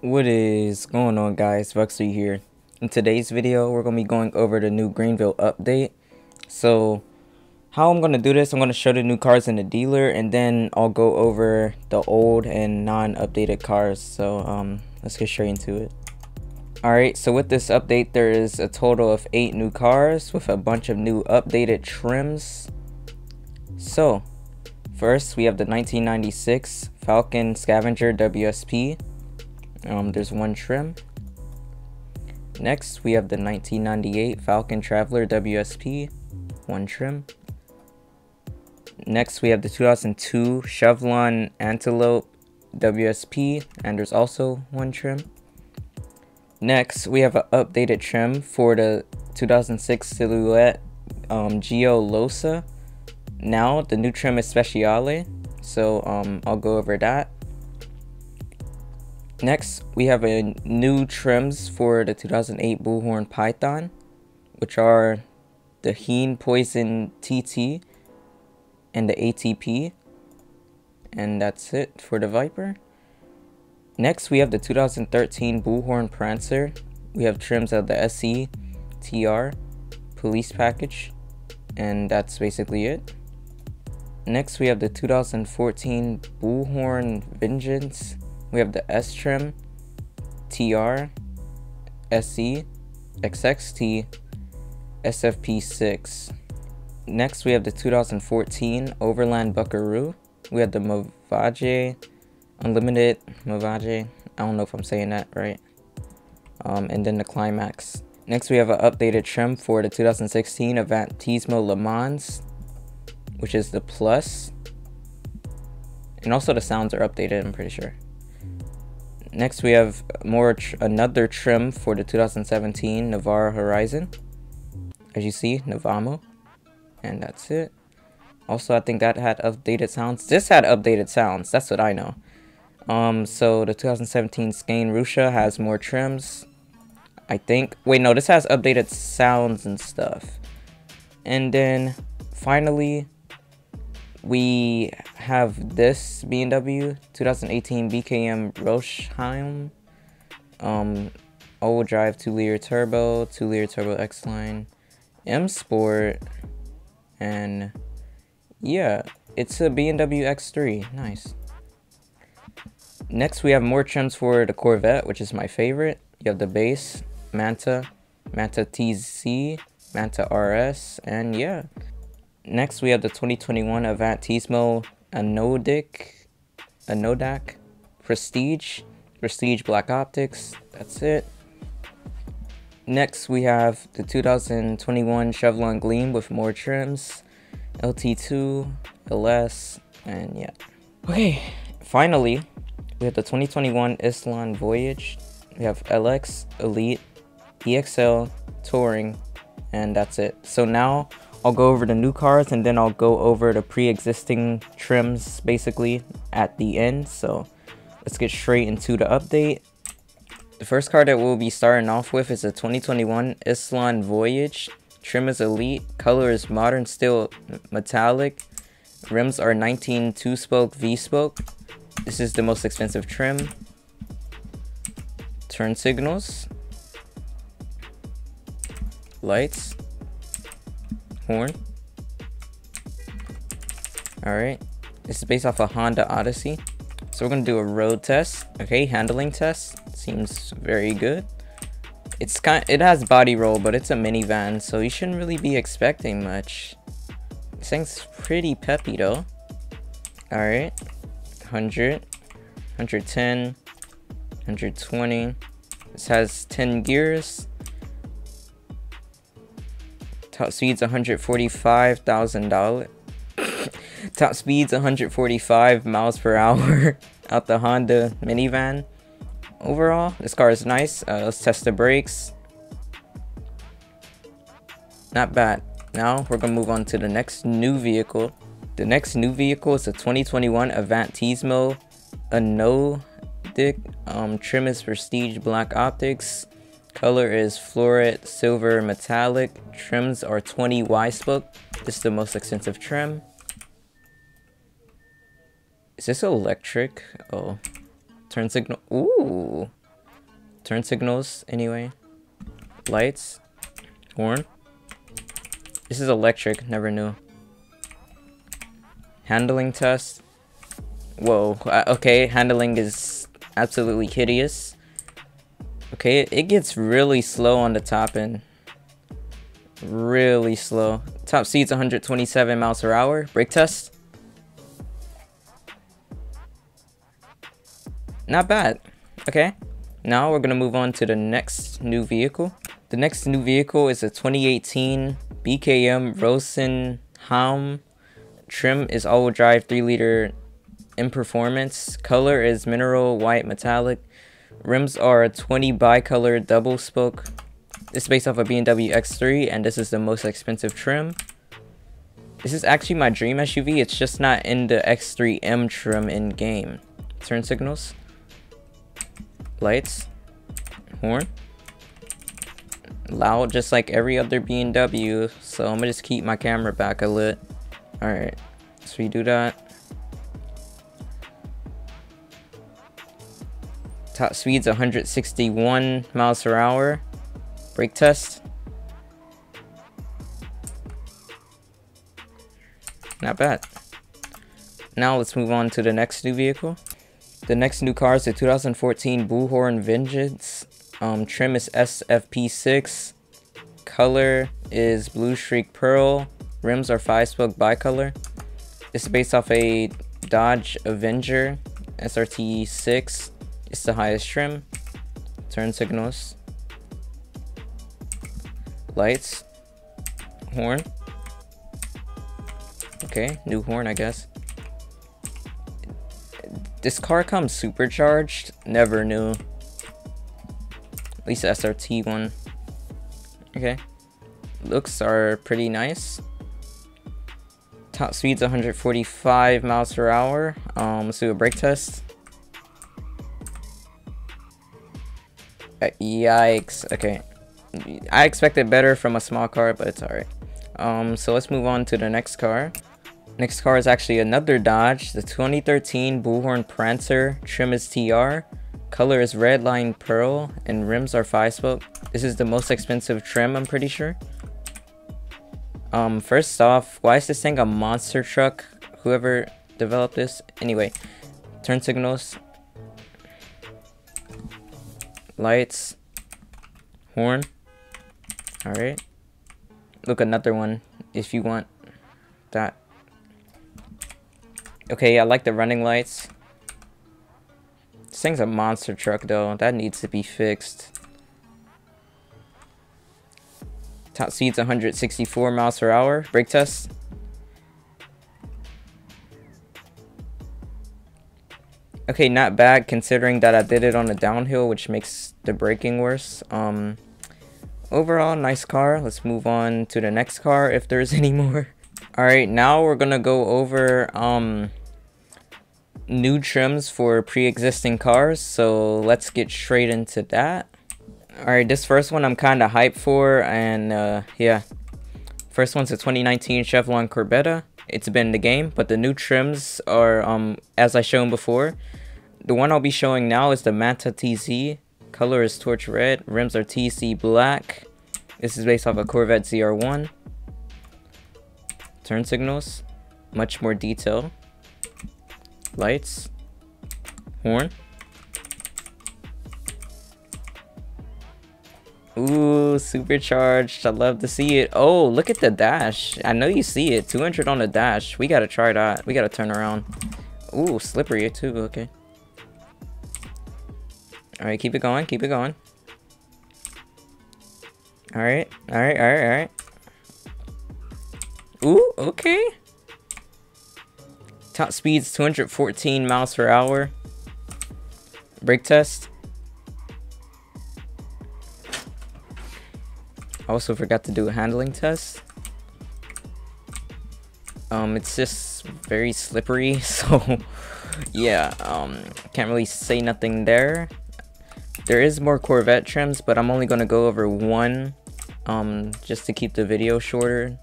What is going on, guys? Vuxury here. In today's video, we're going to be going over the new Greenville update. So, how I'm going to do this, I'm going to show the new cars in the dealer, and then I'll go over the old and non-updated cars. So, let's get straight into it. Alright, so with this update, there is a total of 8 new cars with a bunch of new updated trims. So, first, we have the 1996 Falcon Scavenger WSP. There's one trim. Next, we have the 1998 Falcon Traveler WSP, one trim. Next, we have the 2002 Chevron Antelope WSP, and there's also one trim. Next, we have an updated trim for the 2006 Silhouette Geo Losa. Now, the new trim is Speciale, so I'll go over that. Next, we have a new trims for the 2008 Bullhorn Python, which are the Heen Poison TT and the ATP. And that's it for the Viper. Next, we have the 2013 Bullhorn Prancer. We have trims of the SE, TR, Police Package, and that's basically it. Next, we have the 2014 Bullhorn Vengeance. We have the S trim, TR, SE, XXT, SFP6. Next, we have the 2014 Overland Buckaroo. We have the Mavage Unlimited Mavage. I don't know if I'm saying that right. And then the Climax. Next, we have an updated trim for the 2016 Avantismo Le Mans, which is the Plus. And also the sounds are updated, I'm pretty sure. Next, we have another trim for the 2017 Navarra Horizon. As you see, Navamo. And that's it. Also, I think that had updated sounds. This had updated sounds. That's what I know. So the 2017 Skane Russia has more trims, I think. Wait, no, this has updated sounds and stuff. And then, finally, we have this BMW 2018 BKM Rochheim, all-wheel drive 2-liter turbo, 2-liter turbo X-Line, M Sport, and yeah, it's a BMW X3. Nice. Next, we have more trims for the Corvette, which is my favorite. You have the base, Manta, Manta TZ, Manta RS, and yeah. Next, we have the 2021 Avantismo Anodak Prestige Black Optics. That's it. Next, we have the 2021 Chevron Gleam with more trims, LT2, LS, and yeah. Okay, finally, we have the 2021 Island Voyage. We have LX, Elite, EXL, Touring, and that's it. So now, I'll go over the new cars and then I'll go over the pre-existing trims basically at the end. So let's get straight into the update. The first car that we'll be starting off with is a 2021 Island Voyage. Trim is Elite, color is Modern Steel Metallic, rims are 19 2-spoke V-spoke. This is the most expensive trim. Turn signals, lights, horn. Alright, this is based off a Honda Odyssey. So we're gonna do a road test. Okay, handling test. Seems very good. It has body roll, but it's a minivan, so you shouldn't really be expecting much. This thing's pretty peppy though. Alright. 100, 110, 120. This has 10 gears. Top speed's $145,000. Top speed's 145 miles per hour out the Honda minivan. Overall, this car is nice. Let's test the brakes. Not bad. Now we're gonna move on to the next new vehicle. The next new vehicle is a 2021 Avantismo Anodik. Trim is Prestige Black Optics. Color is Floret Silver Metallic. Trims are 20 Y-spoke. This is the most expensive trim. Is this electric? Oh. Turn signal. Ooh. turn signals anyway, lights, horn. This is electric, never knew. Handling test. Whoa, okay, handling is absolutely hideous. Okay, it gets really slow on the top end. Really slow. Top speed's 127 miles per hour. Brake test. Not bad. Okay, now we're gonna move on to the next new vehicle. The next new vehicle is a 2018 BKM Rosenheim. Trim is all-wheel drive 3-liter in performance. Color is mineral white metallic. Rims are 20 bicolor double spoke. This is based off a BMW X3, and this is the most expensive trim. This is actually my dream SUV. It's just not in the X3M trim in game. Turn signals, lights, horn. Loud just like every other BMW, so I'm gonna just keep my camera back a lit. Alright, so we do that. Top speed's 161 miles per hour. Brake test. Not bad. Now let's move on to the next new vehicle. The next new car is the 2014 Bullhorn Vengeance. Trim is SFP6. Color is Blue Streak Pearl. Rims are 5-spoke bicolor. This is based off a Dodge Avenger SRT6. It's the highest trim. Turn signals, lights, horn. Okay, new horn, I guess. This car comes supercharged. Never knew. At least the SRT one. Okay. Looks are pretty nice. Top speed's 145 miles per hour. Let's do a brake test. Yikes. Okay. I expected better from a small car, but it's alright. So let's move on to the next car. Next car is actually another Dodge, the 2013 Bullhorn Prancer. Trim is TR. Color is red line pearl, and rims are 5-spoke. This is the most expensive trim, I'm pretty sure. First off, why is this thing a monster truck? Whoever developed this. Anyway, turn signals, lights, horn. Alright. Look, another one if you want that. Okay, I like the running lights. This thing's a monster truck though. That needs to be fixed. Top speed's 164 miles per hour. Brake test. Okay, not bad considering that I did it on a downhill, which makes the braking worse. Overall, nice car. Let's move on to the next car if there's any more. Alright, now we're gonna go over new trims for pre-existing cars, so let's get straight into that. Alright, this first one I'm kind of hyped for, and yeah. First one's a 2019 Chevrolet Corvette. It's been in the game, but the new trims are, as I shown before. The one I'll be showing now is the Manta TZ. Color is torch red. Rims are TC black. This is based off a Corvette ZR1. Turn signals, much more detail. Lights, horn. Ooh, supercharged. I love to see it. Oh, look at the dash. I know you see it. 200 on the dash. We gotta try that. We gotta turn around. Ooh, slippery too. Okay. Alright, keep it going. Keep it going. Alright. Alright, alright, alright. Ooh, okay. Top speed's 214 miles per hour. Brake test. I also forgot to do a handling test. It's just very slippery, so yeah, can't really say nothing there. There is more Corvette trims, but I'm only gonna go over one, just to keep the video shorter.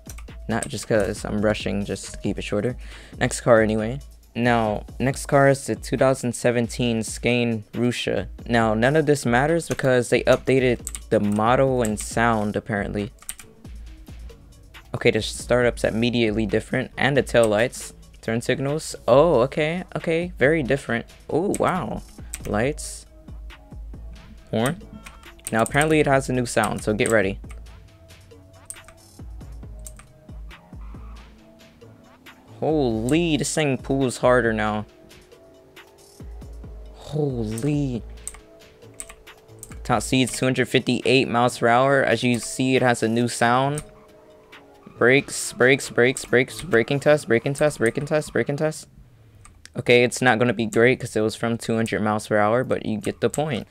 Not just because I'm rushing, just to keep it shorter. Next car anyway. Now, next car is the 2017 Scane Russia. Now, none of this matters because they updated the model and sound, apparently. Okay, the startup's immediately different, and the tail lights, turn signals. Oh, okay, okay, very different. Oh, wow. Lights. Horn. Now, apparently it has a new sound, so get ready. Holy, this thing pulls harder now. Holy. Top speed's 258 miles per hour. As you see, it has a new sound. Brakes, brakes, brakes, brakes, braking test, braking test, braking test, braking test. Okay, it's not going to be great because it was from 200 miles per hour, but you get the point.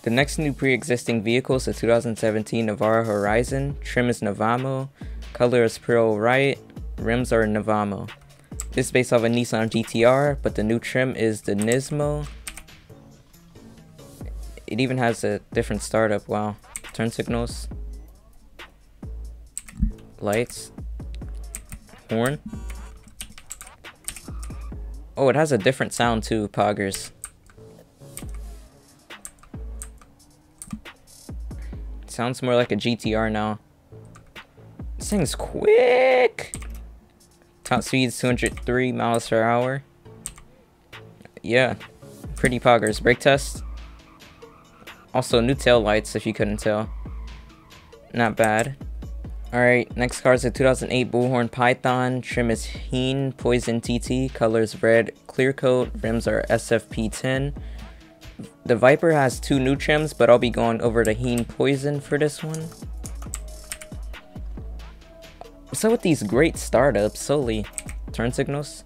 The next new pre-existing vehicle is the 2017 Navara Horizon. Trim is Navamo. Color is Pearl White. Rims are Navamo. This is based off a Nissan GTR, but the new trim is the Nismo. It even has a different startup. Wow. Turn signals. Lights. Horn. Oh, it has a different sound too, poggers. Sounds more like a GTR now. This thing's quick. Top speed is 203 miles per hour. Yeah, pretty poggers. Brake test. Also, new tail lights, if you couldn't tell. Not bad. Alright, next car is a 2008 Bullhorn Python. Trim is Heen Poison TT. Color is red. Clear coat. Rims are SFP10. The Viper has two new trims, but I'll be going over the Heen Poison for this one. What's up with these great startups? Solely. Turn signals.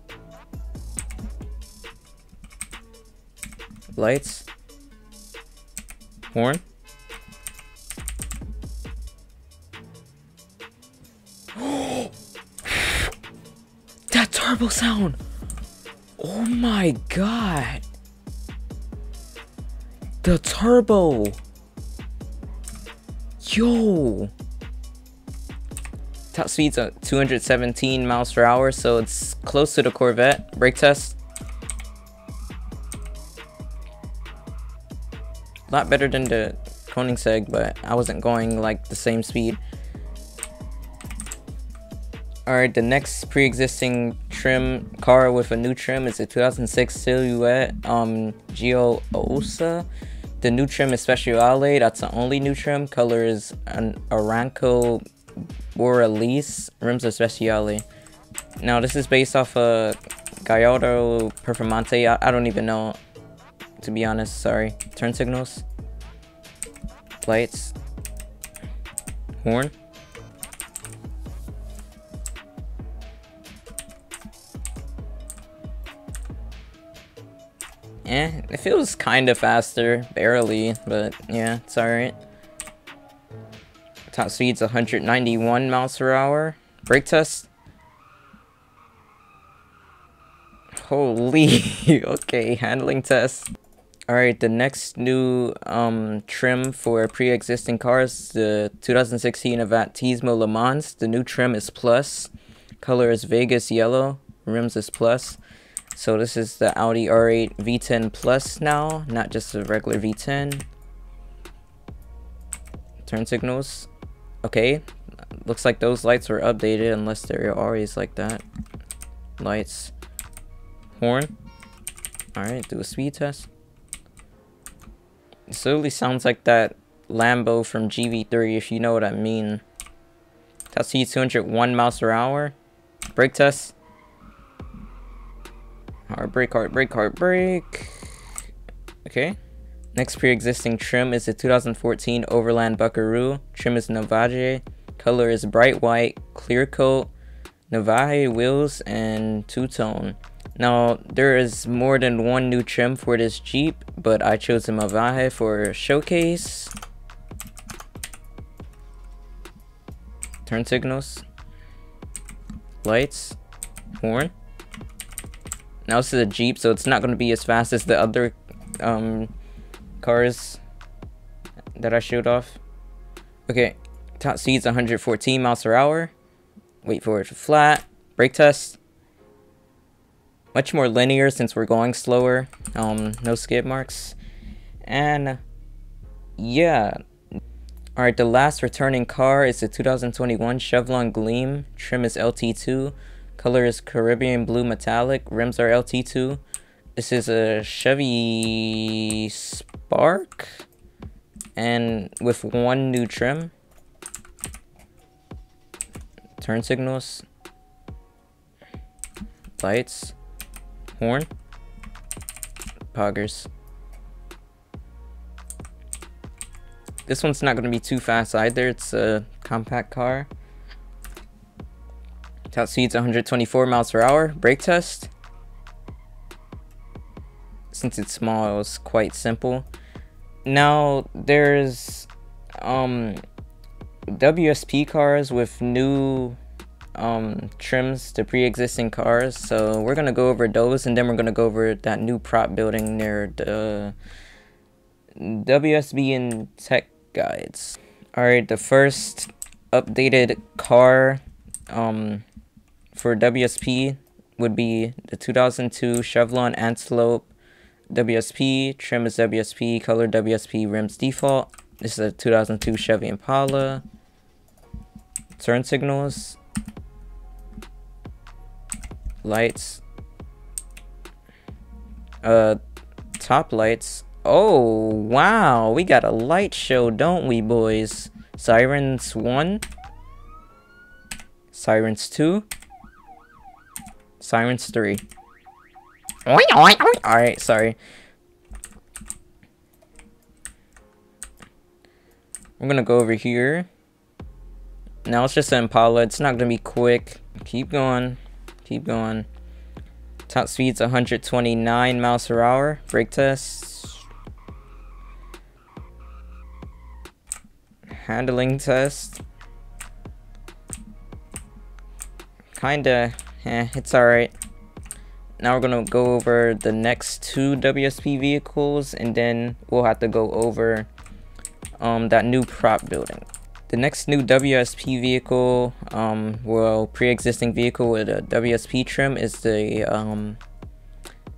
Lights. Horn. That turbo sound! Oh my god! The turbo! Yo! Top speed's at 217 miles per hour, so it's close to the Corvette. Brake test. A lot better than the Koenigsegg, but I wasn't going like the same speed. Alright, the next pre-existing trim car with a new trim is a 2006 Silhouette Geo Osa. The new trim is Speciale. That's the only new trim. Color is an Aranco Borealis. Rims are Speciale. Now this is based off a Gallardo Performante. I don't even know, to be honest. Sorry. Turn signals. Lights. Horn. It feels kind of faster, barely, but yeah, it's alright. Top speed's 191 miles per hour. Brake test. Holy, okay, handling test. Alright, the next new trim for pre-existing cars, the 2016 Avantismo Le Mans. The new trim is Plus. Color is Vegas Yellow. Rims is Plus. So this is the Audi R8 V10 Plus now, not just a regular V10. Turn signals. Okay, looks like those lights were updated unless they're always like that. Lights. Horn. Alright, do a speed test. It slowly sounds like that Lambo from GV3, if you know what I mean. Top speed 201 miles per hour. Brake test. Hard brake, hard brake, hard brake. Okay. Next pre-existing trim is the 2014 Overland Buckaroo. Trim is Navaje. Color is bright white, clear coat, Navaje wheels, and two-tone. Now, there is more than one new trim for this Jeep, but I chose the Navaje for showcase. Turn signals. Lights. Horn. Now this is a Jeep, so it's not going to be as fast as the other cars that I showed off. Okay, top speed's 114 miles per hour. Wait for it to flat. Brake test. much more linear since we're going slower. No skid marks. And yeah. Alright, the last returning car is the 2021 Chevron Gleam. Trim is LT2. Color is Caribbean Blue Metallic. Rims are LT2. This is a Chevy Spark. And with one new trim. Turn signals. Lights. Horn. Poggers. This one's not going to be too fast either. It's a compact car. Top speed's 124 miles per hour. Brake test. Since it's small, it was quite simple. Now there's WSP cars with new trims to pre-existing cars, so we're gonna go over those, and then we're gonna go over that new prop building near the WSB and tech guides. All right, the first updated car for WSP would be the 2002 Chevron Antelope WSP. Trim is WSP, color WSP, rims default. This is a 2002 Chevy Impala. Turn signals, lights, top lights. Oh wow, we got a light show, don't we, boys? Sirens 1, sirens 2, sirens 3. Alright, sorry. I'm gonna go over here. Now it's just an Impala. It's not gonna be quick. Keep going. Keep going. Top speed's 129 miles per hour. Brake test. Handling test. Kinda. It's alright. Now we're gonna go over the next two WSP vehicles, and then we'll have to go over that new prop building. The next new WSP vehicle, well, pre-existing vehicle with a WSP trim is the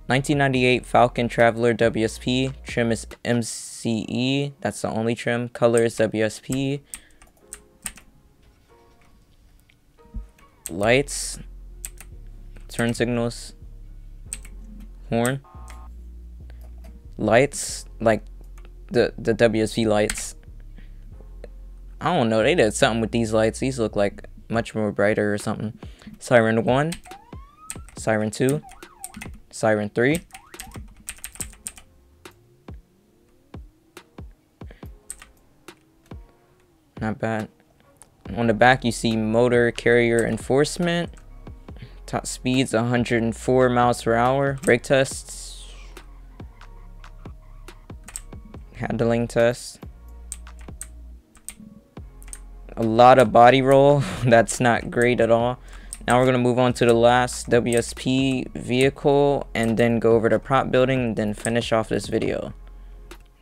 1998 Falcon Traveler WSP. Trim is MCE. That's the only trim. Color is WSP. Lights. Turn signals. Horn. Lights. Like the WSP lights. I don't know, they did something with these lights. These look like much more brighter or something. Siren 1, Siren 2, Siren 3. Not bad. On the back you see motor carrier enforcement. Top speed's 104 miles per hour. Brake tests. Handling test. A lot of body roll. That's not great at all. Now we're going to move on to the last WSP vehicle, and then go over the prop building, and then finish off this video.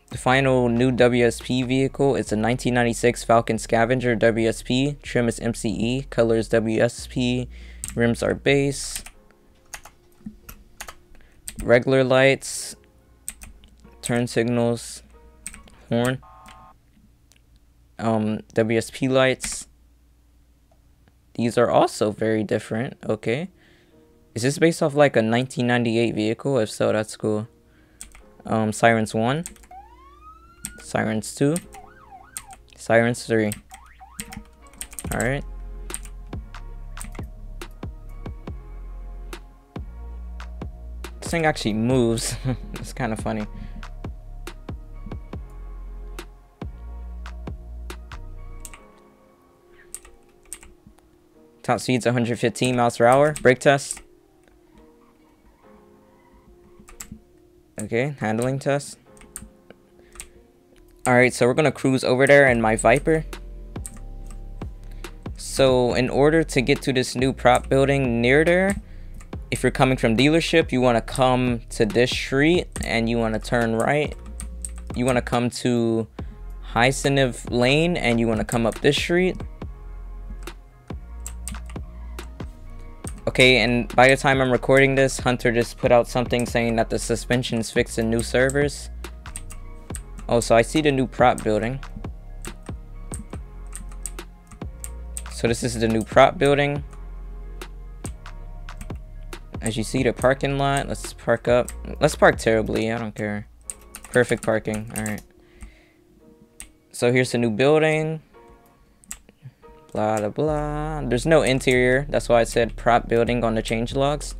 The final new WSP vehicle is a 1996 Falcon Scavenger WSP. Trim is MCE. Color is WSP. Rims are base. Regular lights. Turn signals. Horn. WSP lights. These are also very different. Okay, is this based off like a 1998 vehicle? If so, that's cool. Sirens 1, Sirens 2, Sirens 3. All right. This thing actually moves. It's kind of funny. Top speed's 115 miles per hour. Brake test. Okay, handling test. Alright, so we're gonna cruise over there in my Viper. So in order to get to this new prop building near there, if you're coming from dealership, you want to come to this street and you want to turn right. You want to come to Hyacinth Lane and you want to come up this street. Okay, and by the time I'm recording this, Hunter just put out something saying that the suspension's fixed in new servers. Oh, so I see the new prop building. So this is the new prop building. As you see, the parking lot. Let's park up. Let's park terribly. I don't care. Perfect parking. All right. So here's the new building. Blah, blah, blah. There's no interior. That's why I said prop building on the change logs.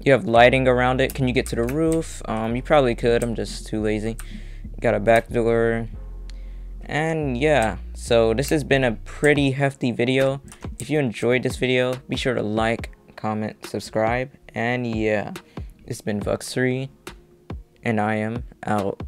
You have lighting around it. Can you get to the roof? You probably could. I'm just too lazy. Got a back door. And yeah, so this has been a pretty hefty video. If you enjoyed this video, be sure to like, comment, subscribe. And yeah, it's been Vuxury, and I am out.